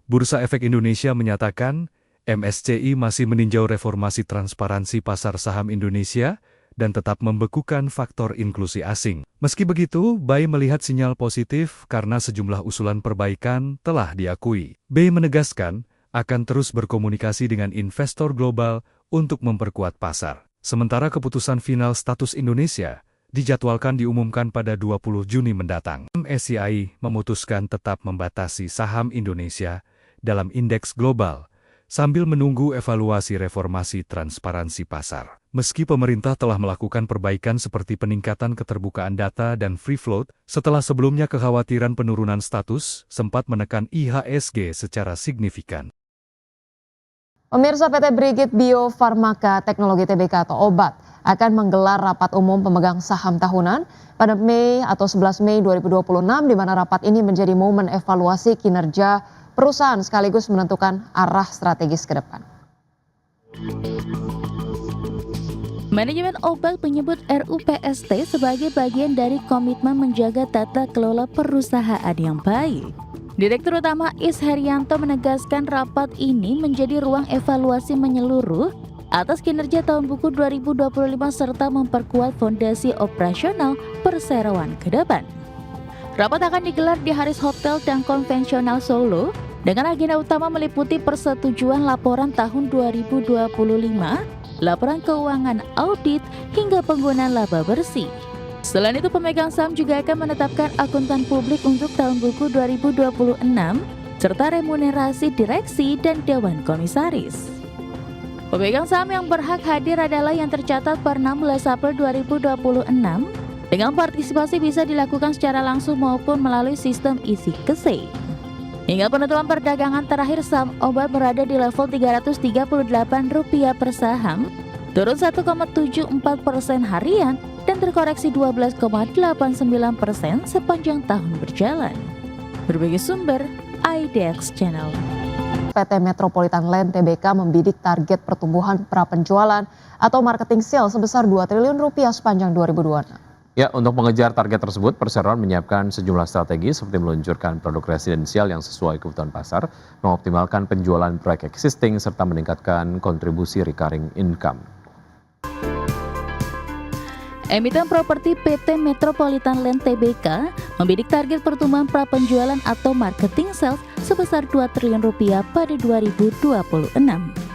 Bursa Efek Indonesia menyatakan, MSCI masih meninjau reformasi transparansi pasar saham Indonesia dan tetap membekukan faktor inklusi asing. Meski begitu, BAI melihat sinyal positif karena sejumlah usulan perbaikan telah diakui. BAI menegaskan akan terus berkomunikasi dengan investor global untuk memperkuat pasar. Sementara keputusan final status Indonesia dijadwalkan diumumkan pada 20 Juni mendatang. MSCI memutuskan tetap membatasi saham Indonesia dalam indeks global sambil menunggu evaluasi reformasi transparansi pasar. Meski pemerintah telah melakukan perbaikan seperti peningkatan keterbukaan data dan free float, setelah sebelumnya kekhawatiran penurunan status sempat menekan IHSG secara signifikan. Pemirsa, PT Brigit Bio Farmaka Teknologi Tbk atau OBAT akan menggelar rapat umum pemegang saham tahunan pada Mei atau 11 Mei 2026, di mana rapat ini menjadi momen evaluasi kinerja perusahaan sekaligus menentukan arah strategis ke depan. Manajemen OBAT menyebut RUPST sebagai bagian dari komitmen menjaga tata kelola perusahaan yang baik. Direktur Utama Is Herianto menegaskan rapat ini menjadi ruang evaluasi menyeluruh atas kinerja tahun buku 2025 serta memperkuat fondasi operasional perseroan ke depan. Rapat akan digelar di Haris Hotel dan Konvensional Solo dengan agenda utama meliputi persetujuan laporan tahun 2025, laporan keuangan audit, hingga penggunaan laba bersih. Selain itu, pemegang saham juga akan menetapkan akuntan publik untuk tahun buku 2026, serta remunerasi direksi dan dewan komisaris. Pemegang saham yang berhak hadir adalah yang tercatat per 16 April 2026, dengan partisipasi bisa dilakukan secara langsung maupun melalui sistem isi kese. Hingga penutupan perdagangan terakhir, saham OBAT berada di level Rp338 per saham, turun 1,74% harian dan terkoreksi 12,89% sepanjang tahun berjalan. Berbagai sumber, IDX Channel. PT Metropolitan Land Tbk membidik target pertumbuhan prapenjualan atau marketing sales sebesar Rp2 triliun sepanjang 2026. Ya, untuk mengejar target tersebut, perseroan menyiapkan sejumlah strategi seperti meluncurkan produk residensial yang sesuai kebutuhan pasar, mengoptimalkan penjualan proyek existing, serta meningkatkan kontribusi recurring income. Emiten properti PT Metropolitan Land Tbk membidik target pertumbuhan prapenjualan atau marketing sales sebesar Rp2 triliun pada 2026.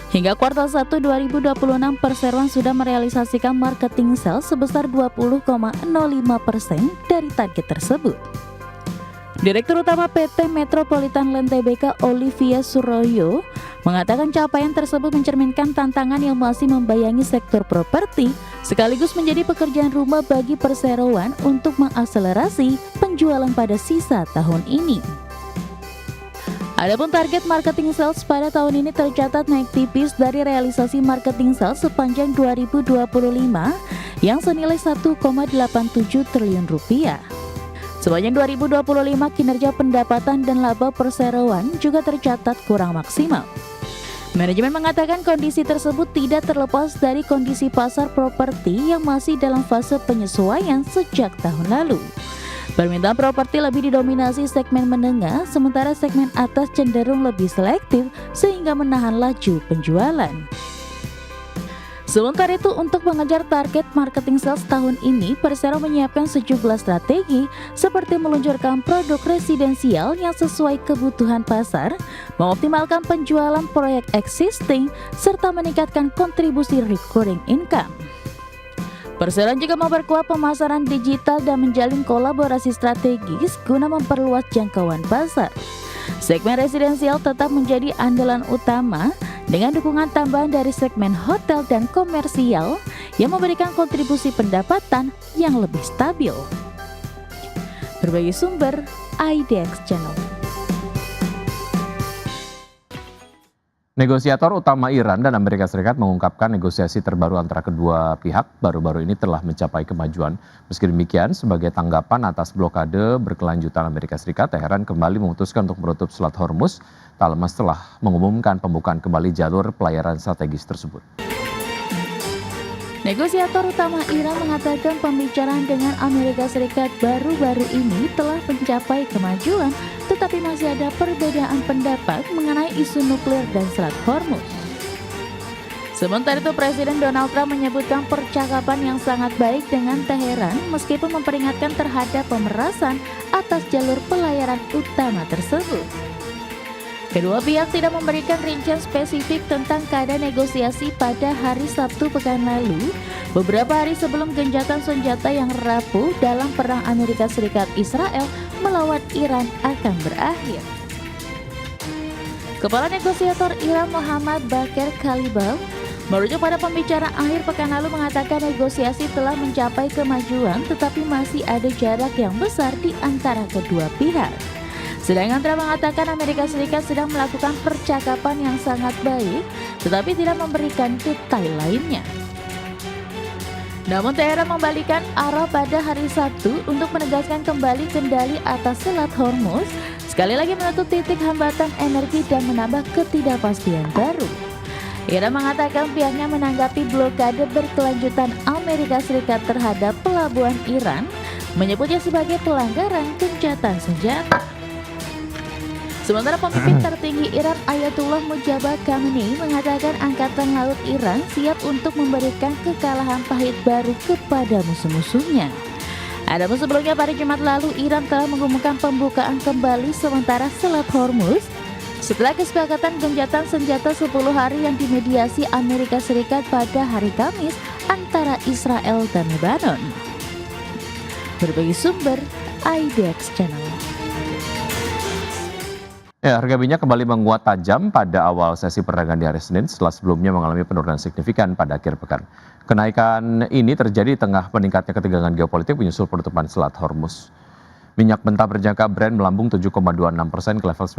Hingga kuartal 1 2026, perseroan sudah merealisasikan marketing sales sebesar 20,05% dari target tersebut. Direktur Utama PT Metropolitan Land Tbk Olivia Suroyo mengatakan capaian tersebut mencerminkan tantangan yang masih membayangi sektor properti, sekaligus menjadi pekerjaan rumah bagi perseroan untuk mengakselerasi penjualan pada sisa tahun ini. Adapun target marketing sales pada tahun ini tercatat naik tipis dari realisasi marketing sales sepanjang 2025 yang senilai Rp1,87 triliun. Sepanjang 2025, kinerja pendapatan dan laba perseroan juga tercatat kurang maksimal. Manajemen mengatakan kondisi tersebut tidak terlepas dari kondisi pasar properti yang masih dalam fase penyesuaian sejak tahun lalu. Permintaan properti lebih didominasi segmen menengah, sementara segmen atas cenderung lebih selektif sehingga menahan laju penjualan. Sementara itu, untuk mengejar target marketing sales tahun ini, perseroan menyiapkan sejumlah strategi seperti meluncurkan produk residensial yang sesuai kebutuhan pasar, mengoptimalkan penjualan proyek existing, serta meningkatkan kontribusi recurring income. Perseroan juga memperkuat pemasaran digital dan menjalin kolaborasi strategis guna memperluas jangkauan pasar. Segmen residensial tetap menjadi andalan utama dengan dukungan tambahan dari segmen hotel dan komersial yang memberikan kontribusi pendapatan yang lebih stabil. Berbagai sumber, IDX Channel. Negosiator utama Iran dan Amerika Serikat mengungkapkan negosiasi terbaru antara kedua pihak baru-baru ini telah mencapai kemajuan. Meski demikian, sebagai tanggapan atas blokade berkelanjutan Amerika Serikat, Teheran kembali memutuskan untuk menutup Selat Hormuz tak lama setelah mengumumkan pembukaan kembali jalur pelayaran strategis tersebut. Negosiator utama Iran mengatakan pembicaraan dengan Amerika Serikat baru-baru ini telah mencapai kemajuan, tetapi masih ada perbedaan pendapat mengenai isu nuklir dan Selat Hormuz. Sementara itu, Presiden Donald Trump menyebutkan percakapan yang sangat baik dengan Teheran meskipun memperingatkan terhadap pemerasan atas jalur pelayaran utama tersebut. Kedua pihak tidak memberikan rincian spesifik tentang keadaan negosiasi pada hari Sabtu pekan lalu, beberapa hari sebelum gencatan senjata yang rapuh dalam perang Amerika Serikat Israel melawan Iran akan berakhir. Kepala negosiator Iran Mohammad Bagher Khalibaf merujuk pada pembicaraan akhir pekan lalu mengatakan negosiasi telah mencapai kemajuan tetapi masih ada jarak yang besar di antara kedua pihak. Sedangkan Trump mengatakan Amerika Serikat sedang melakukan percakapan yang sangat baik tetapi tidak memberikan detail lainnya. Namun Teheran membalikan arah pada hari Sabtu untuk menegaskan kembali kendali atas Selat Hormuz, sekali lagi menutup titik hambatan energi dan menambah ketidakpastian baru. Iran mengatakan pihaknya menanggapi blokade berkelanjutan Amerika Serikat terhadap pelabuhan Iran, menyebutnya sebagai pelanggaran gencatan senjata. Sementara pemimpin tertinggi Iran Ayatullah Mojtaba Khamenei mengatakan Angkatan Laut Iran siap untuk memberikan kekalahan pahit baru kepada musuh-musuhnya. Adapun sebelumnya pada Jumat lalu Iran telah mengumumkan pembukaan kembali sementara Selat Hormuz setelah kesepakatan gencatan senjata 10 hari yang dimediasi Amerika Serikat pada hari Kamis antara Israel dan Lebanon. Berbagai sumber IDX Channel. Ya, harga minyak kembali menguat tajam pada awal sesi perdagangan di hari Senin setelah sebelumnya mengalami penurunan signifikan pada akhir pekan. Kenaikan ini terjadi di tengah meningkatnya ketegangan geopolitik menyusul penutupan Selat Hormuz. Minyak mentah berjangka Brent melambung 7,26% ke level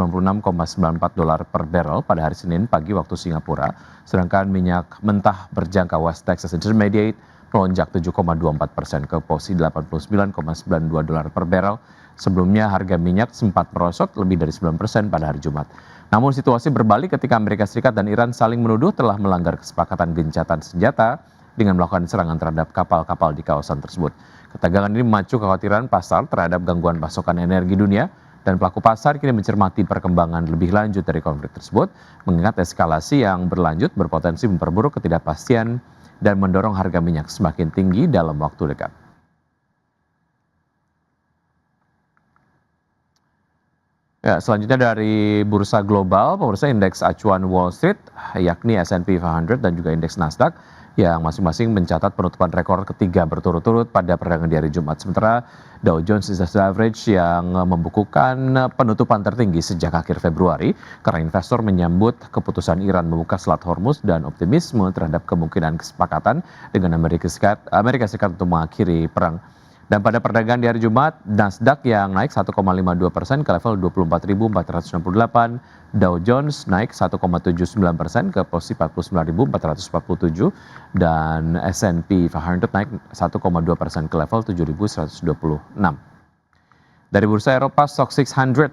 $96,94 per barrel pada hari Senin pagi waktu Singapura, sedangkan minyak mentah berjangka West Texas Intermediate melonjak 7,24% ke posisi $89,92 per barrel. Sebelumnya harga minyak sempat merosot lebih dari 9% pada hari Jumat. Namun situasi berbalik ketika Amerika Serikat dan Iran saling menuduh telah melanggar kesepakatan gencatan senjata dengan melakukan serangan terhadap kapal-kapal di kawasan tersebut. Ketegangan ini memacu kekhawatiran pasar terhadap gangguan pasokan energi dunia dan pelaku pasar kini mencermati perkembangan lebih lanjut dari konflik tersebut, mengingat eskalasi yang berlanjut berpotensi memperburuk ketidakpastian dan mendorong harga minyak semakin tinggi dalam waktu dekat. Ya, selanjutnya dari bursa global, pemirsa indeks acuan Wall Street, yakni S&P 500 dan juga indeks Nasdaq, yang masing-masing mencatat penutupan rekor ketiga berturut-turut pada perdagangan di hari Jumat. Sementara Dow Jones Industrial Average yang membukukan penutupan tertinggi sejak akhir Februari, karena investor menyambut keputusan Iran membuka Selat Hormuz dan optimisme terhadap kemungkinan kesepakatan dengan Amerika Serikat untuk mengakhiri perang. Dan pada perdagangan di hari Jumat, Nasdaq yang naik 1,52% ke level 24.468, Dow Jones naik 1,79% ke posisi 49.447, dan S&P 500 naik 1,2% ke level 7.126. Dari bursa Eropa, Stoxx 600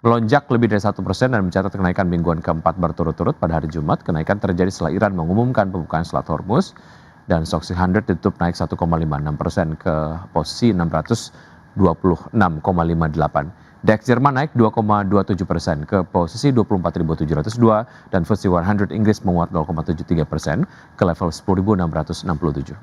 melonjak lebih dari 1% dan mencatat kenaikan mingguan keempat berturut-turut pada hari Jumat. Kenaikan terjadi setelah Iran mengumumkan pembukaan Selat Hormuz, dan Stoxx 600 ditutup naik 1,56% ke posisi 626,58. DAX Jerman naik 2,27% ke posisi 24.702 dan FTSE 100 Inggris menguat 0,73% ke level 10.667.